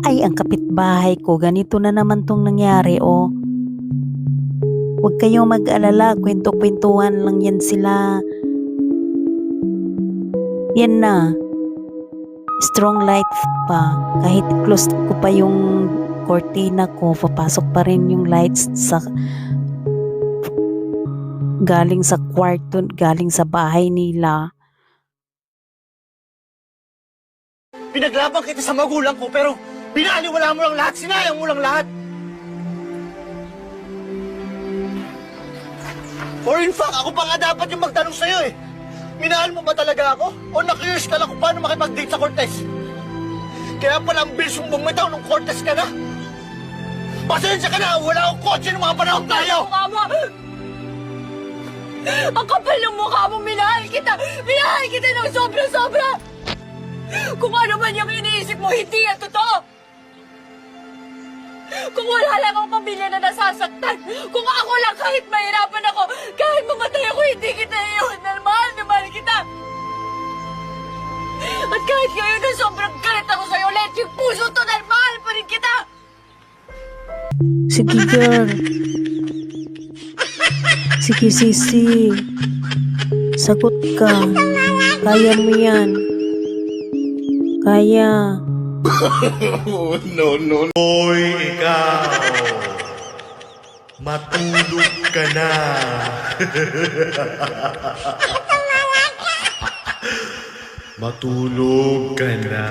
Ay, ang kapitbahay ko, ganito na naman tong nangyari, oh. Huwag kayong mag-alala, kwento-kwentuhan lang yan sila. Yan na, strong light pa. Kahit close ko pa yung cortina ko, papasok pa rin yung lights galing sa kwarto, galing sa bahay nila. Pinaglaban kita sa magulang ko, pero binaliwala mo lang lahat, sinayang mo lang lahat. Or in fact, ako pa nga dapat yung magtanong sa'yo eh. Minahal mo ba talaga ako? O na-curious ka lang kung paano makipag-date sa Cortez? Kaya pala ang bilis mong bumitaw nung Cortez ka na. Pasensya ka na, wala akong kotse ng mga panahon tayo! Mukha mo! Ang kapal ng mukha mo, minahal kita! Minahal kita ng sobra-sobra! Kung ano man yung iniisip mo, hindi yan totoo! Kung wala lang ang pamilya na nasasaktan, kung ako lang kahit mahirapan ako, kahit mamatay ako, hindi kita iyon. Mahal na mahal kita! At kahit ngayon na sobrang galit ako sa'yo, let yung puso to dahil mahal pa rin kita! Sige, girl. Sige, sisi. Sagot ka. Kaya mo yan. Kaya. No. Hoy, ikaw. Matulog ka na. Matulog ka na.